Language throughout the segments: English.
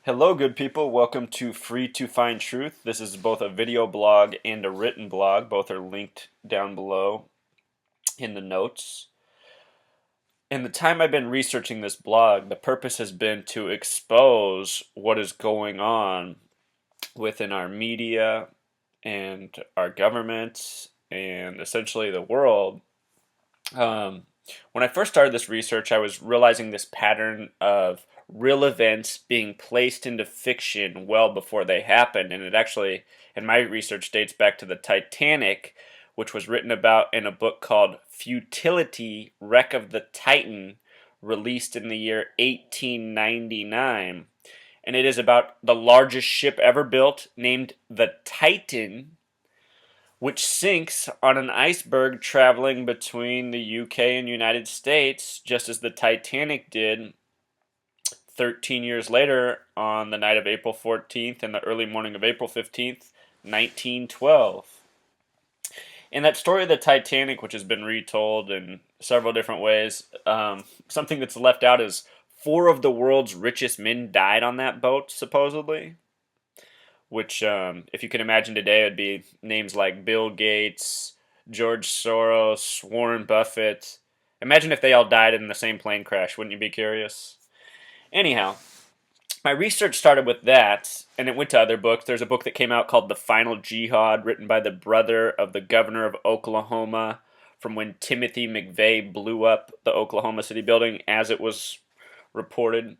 Hello, good people. Welcome to Free to Find Truth. This is both a video blog and a written blog. Both are linked down below in the notes. In the time I've been researching this blog, the purpose has been to expose what is going on within our media and our government and essentially the world. When I first started this research, I was realizing this pattern of real events being placed into fiction well before they happened. And it actually, in my research, dates back to the Titanic, which was written about in a book called Futility, Wreck of the Titan, released in the year 1899. And it is about the largest ship ever built, named the Titan, which sinks on an iceberg traveling between the UK and United States, just as the Titanic did 13 years later on the night of April 14th and the early morning of April 15th, 1912. In that story of the Titanic, which has been retold in several different ways, something that's left out is 4 of the world's richest men died on that boat, supposedly. Which, if you can imagine today, would be names like Bill Gates, George Soros, Warren Buffett. Imagine if they all died in the same plane crash. Wouldn't you be curious? Anyhow, my research started with that, and it went to other books. There's a book that came out called The Final Jihad, written by the brother of the governor of Oklahoma, from when Timothy McVeigh blew up the Oklahoma City building, as it was reported.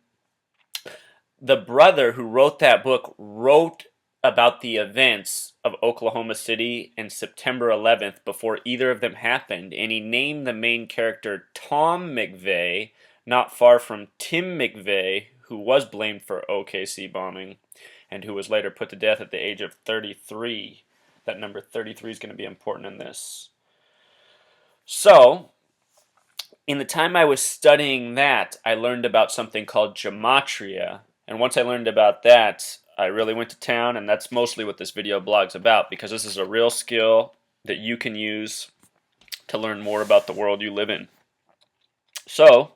The brother who wrote that book wrote about the events of Oklahoma City and September 11th before either of them happened, and he named the main character Tom McVeigh, not far from Tim McVeigh, who was blamed for OKC bombing and who was later put to death at the age of 33. That number 33 is going to be important in this. So, in the time I was studying that, I learned about something called Gematria, and once I learned about that, I really went to town, and that's mostly what this video blog's about, because this is a real skill that you can use to learn more about the world you live in. So,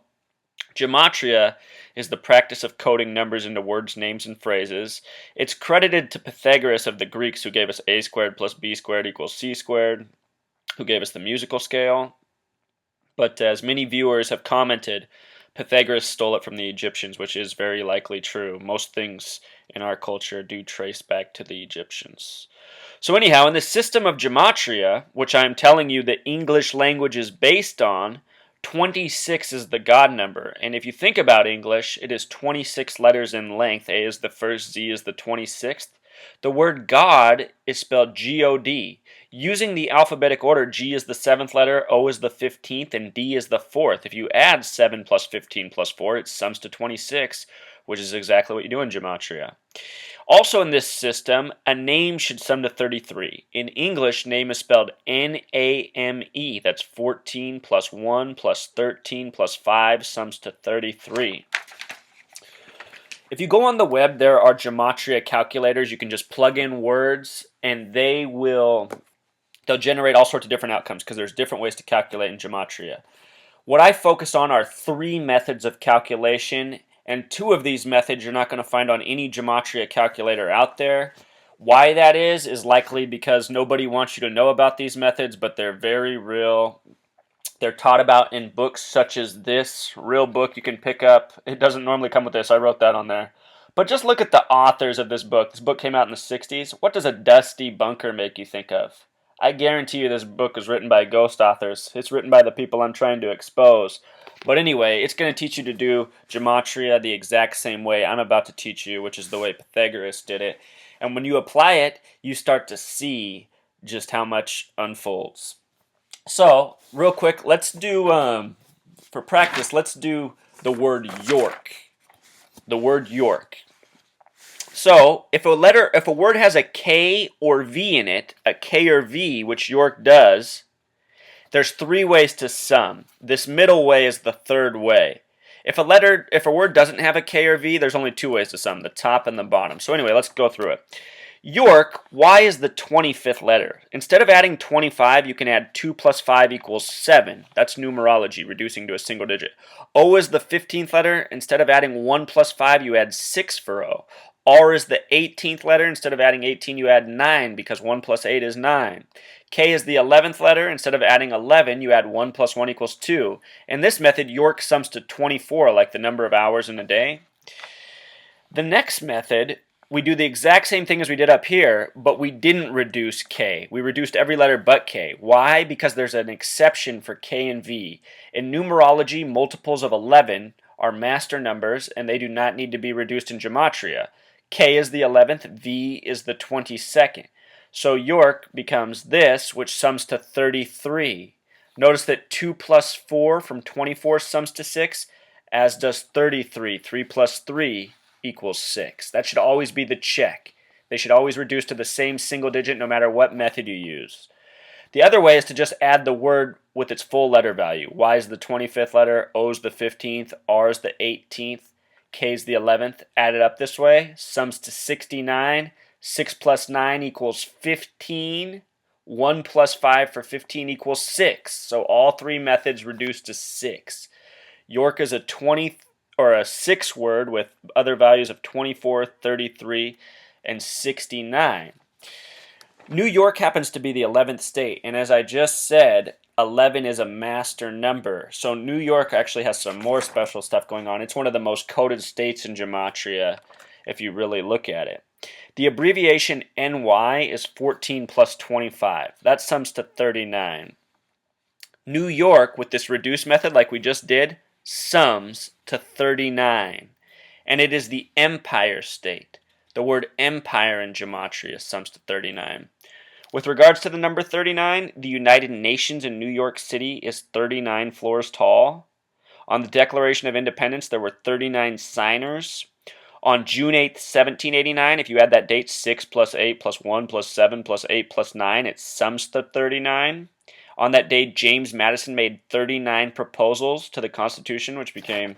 Gematria is the practice of coding numbers into words, names, and phrases. It's credited to Pythagoras of the Greeks, who gave us a squared plus b squared equals c squared, who gave us the musical scale. But as many viewers have commented, Pythagoras stole it from the Egyptians, which is very likely true. Most things in our culture do trace back to the Egyptians. So anyhow, in the system of Gematria, which I'm telling you the English language is based on, 26 is the God number. And if you think about English, it is 26 letters in length. A is the first, Z is the 26th. The word God is spelled G-O-D. Using the alphabetic order, G is the 7th letter, O is the 15th, and D is the 4th. If you add 7 plus 15 plus 4, it sums to 26, which is exactly what you do in Gematria. Also in this system, a name should sum to 33. In English, name is spelled N-A-M-E. That's 14 plus 1 plus 13 plus 5 sums to 33. If you go on the web, there are Gematria calculators. You can just plug in words, and they'll generate all sorts of different outcomes, because there's different ways to calculate in Gematria. What I focus on are 3 methods of calculation, and 2 of these methods you're not going to find on any Gematria calculator out there. Why that is likely because nobody wants you to know about these methods, but they're very real. They're taught about in books such as this real book you can pick up. It doesn't normally come with this. I wrote that on there. But just look at the authors of this book. This book came out in the 60s. What does a dusty bunker make you think of? I guarantee you this book is written by ghost authors. It's written by the people I'm trying to expose. But anyway, it's going to teach you to do Gematria the exact same way I'm about to teach you, which is the way Pythagoras did it. And when you apply it, you start to see just how much unfolds. So, real quick, let's do, for practice, let's do the word York. The word York. So, if a word has a K or V in it, a K or V, which York does, there's 3 ways to sum. This middle way is the 3rd way. If a word doesn't have a K or V, there's only 2 ways to sum, the top and the bottom. So anyway, let's go through it. York, Y is the 25th letter. Instead of adding 25, you can add 2 plus 5 equals 7. That's numerology, reducing to a single digit. O is the 15th letter. Instead of adding 1 plus 5, you add 6 for O. R is the 18th letter. Instead of adding 18, you add 9 because 1 plus 8 is 9. K is the 11th letter. Instead of adding 11, you add 1 plus 1 equals 2. In this method, York sums to 24, like the number of hours in a day. The next method, we do the exact same thing as we did up here, but we didn't reduce K. We reduced every letter but K. Why? Because there's an exception for K and V. In numerology, multiples of 11 are master numbers, and they do not need to be reduced in Gematria. K is the 11th, V is the 22nd. So York becomes this, which sums to 33. Notice that 2 plus 4 from 24 sums to 6, as does 33. 3 plus 3 equals 6. That should always be the check. They should always reduce to the same single digit no matter what method you use. The other way is to just add the word with its full letter value. Y is the 25th letter, O is the 15th, R is the 18th, K is the 11th. Add it up this way, sums to 69. 6 plus 9 equals 15. 1 plus 5 for 15 equals 6. So all three methods reduce to 6. York is a 6 word with other values of 24, 33, and 69. New York happens to be the 11th state, and as I just said, 11 is a master number. So New York actually has some more special stuff going on. It's one of the most coded states in Gematria if you really look at it. The abbreviation NY is 14 plus 25. That sums to 39. New York, with this reduced method like we just did, sums to 39. And it is the empire state. The word empire in Gematria sums to 39. With regards to the number 39, the United Nations in New York City is 39 floors tall. On the Declaration of Independence, there were 39 signers. On June 8th, 1789, if you add that date, 6 plus 8 plus 1 plus 7 plus 8 plus 9, it sums to 39. On that day, James Madison made 39 proposals to the Constitution, which became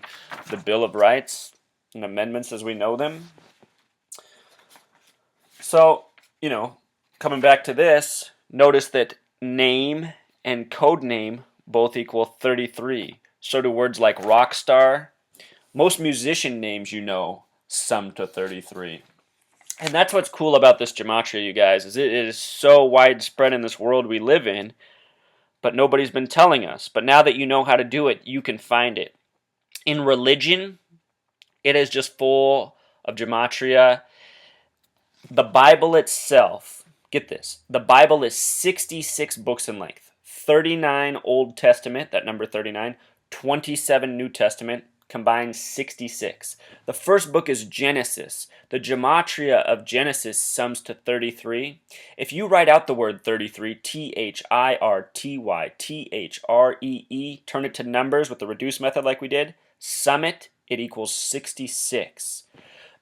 the Bill of Rights and amendments as we know them. So, coming back to this, notice that name and code name both equal 33. So do words like rock star. Most musician names sum to 33. And that's what's cool about this Gematria, you guys, is it is so widespread in this world we live in, but nobody's been telling us. But now that you know how to do it, you can find it. In religion, it is just full of Gematria. The Bible itself, get this, the Bible is 66 books in length. 39 Old Testament, that number 39, 27 New Testament, combined 66. The first book is Genesis. The Gematria of Genesis sums to 33. If you write out the word 33, THIRTYTHREE, turn it to numbers with the reduced method like we did, sum it, it equals 66.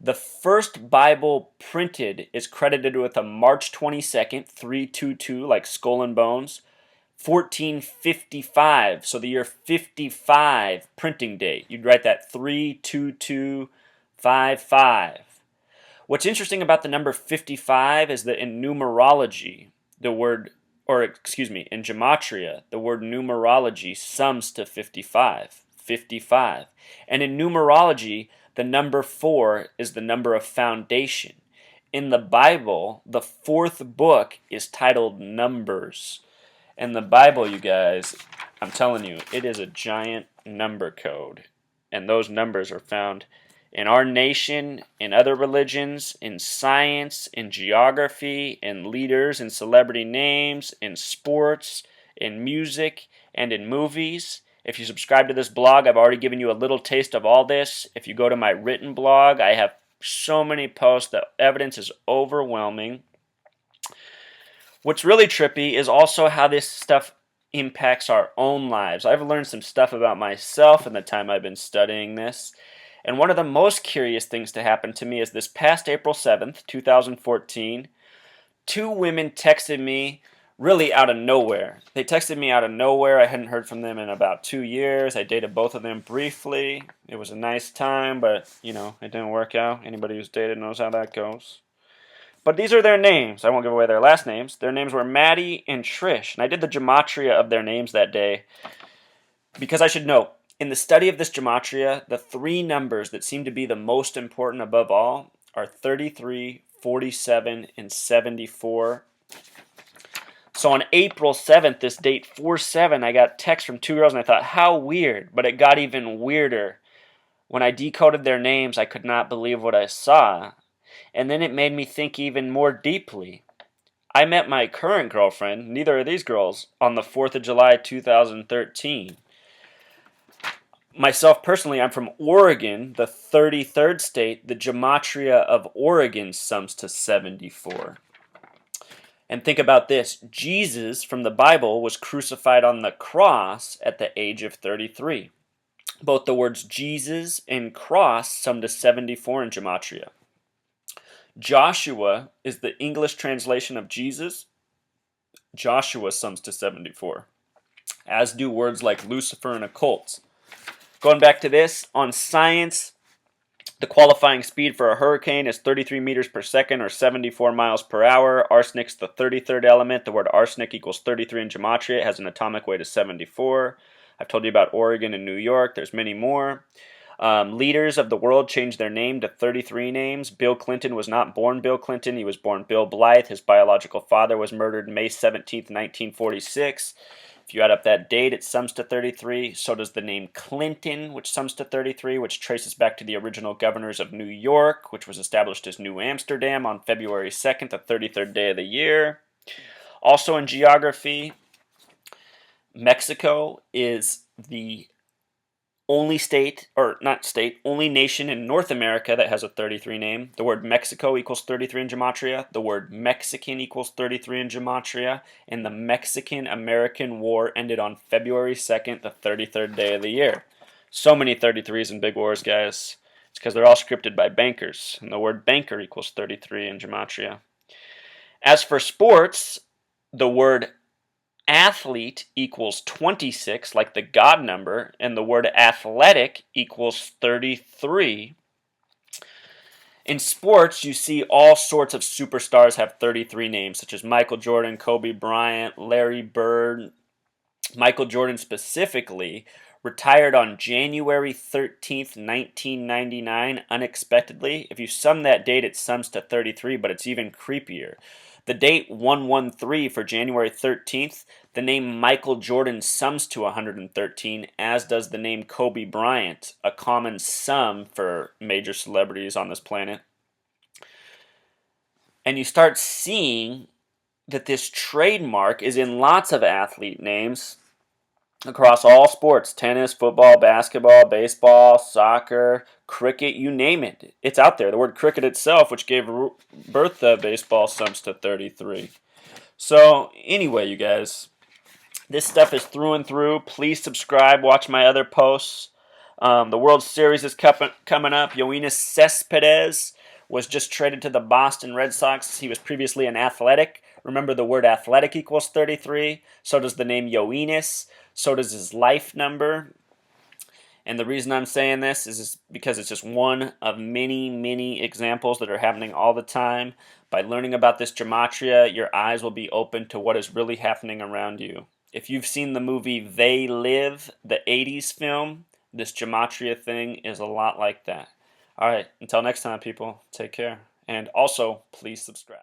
The first Bible printed is credited with a March 22nd, 322, like skull and bones, 1455, so the year 55 printing date. You'd write that 32255. What's interesting about the number 55 is that in numerology, in Gematria, the word numerology sums to 55. 55. And in numerology, the number 4 is the number of foundation. In the Bible, the fourth book is titled Numbers. And the Bible, you guys, I'm telling you, it is a giant number code. And those numbers are found in our nation, in other religions, in science, in geography, in leaders, in celebrity names, in sports, in music, and in movies. If you subscribe to this blog, I've already given you a little taste of all this. If you go to my written blog, I have so many posts. The evidence is overwhelming. What's really trippy is also how this stuff impacts our own lives. I've learned some stuff about myself in the time I've been studying this. And one of the most curious things to happen to me is this past April 7th, 2014, two women texted me really out of nowhere. They texted me out of nowhere. I hadn't heard from them in about 2 years. I dated both of them briefly. It was a nice time, but, it didn't work out. Anybody who's dated knows how that goes. But these are their names. I won't give away their last names. Their names were Maddie and Trish. And I did the gematria of their names that day because I should note, in the study of this gematria, the three numbers that seem to be the most important above all are 33, 47, and 74. So on April 7th, this date 4/7, I got text from two girls and I thought, how weird. But it got even weirder. When I decoded their names, I could not believe what I saw. And then it made me think even more deeply. I met my current girlfriend, neither of these girls, on the 4th of July 2013. Myself personally, I'm from Oregon, the 33rd state. The gematria of Oregon sums to 74. And think about this. Jesus from the Bible was crucified on the cross at the age of 33. Both the words Jesus and cross sum to 74 in gematria. Joshua is the English translation of Jesus. Joshua sums to 74, as do words like Lucifer and occult. Going back to this, on science, the qualifying speed for a hurricane is 33 meters per second or 74 miles per hour. Arsenic's the 33rd element. The word arsenic equals 33 in gematria. It has an atomic weight of 74. I've told you about Oregon and New York. There's many more. Leaders of the world changed their name to 33 names. Bill Clinton was not born Bill Clinton. He was born Bill Blythe. His biological father was murdered May 17th, 1946. If you add up that date, it sums to 33. So does the name Clinton, which sums to 33, which traces back to the original governors of New York, which was established as New Amsterdam on February 2nd, the 33rd day of the year. Also in geography, Mexico is the only only nation in North America that has a 33 name. The word Mexico equals 33 in gematria. The word Mexican equals 33 in gematria. And the Mexican-American War ended on February 2nd, the 33rd day of the year. So many 33s in big wars, guys. It's because they're all scripted by bankers. And the word banker equals 33 in gematria. As for sports, the word athlete equals 26, like the God number, and the word athletic equals 33. In sports, you see all sorts of superstars have 33 names, such as Michael Jordan, Kobe Bryant, Larry Bird. Michael Jordan specifically retired on January 13th, 1999, unexpectedly. If you sum that date, it sums to 33, but it's even creepier. The date 113 for January 13th, the name Michael Jordan sums to 113, as does the name Kobe Bryant, a common sum for major celebrities on this planet. And you start seeing that this trademark is in lots of athlete names across all sports: tennis, football, basketball, baseball, soccer, cricket, you name it. It's out there. The word cricket itself, which gave birth to baseball, sums to 33. So anyway, you guys, this stuff is through and through. Please subscribe. Watch my other posts. The World Series is coming up. Yoenis Cespedes was just traded to the Boston Red Sox. He was previously an Athletic. Remember, the word athletic equals 33. So does the name Yoenis. So does his life number. And the reason I'm saying this is because it's just one of many, many examples that are happening all the time. By learning about this gematria, your eyes will be open to what is really happening around you. If you've seen the movie They Live, the 80s film, this gematria thing is a lot like that. All right, until next time, people, take care. And also, please subscribe.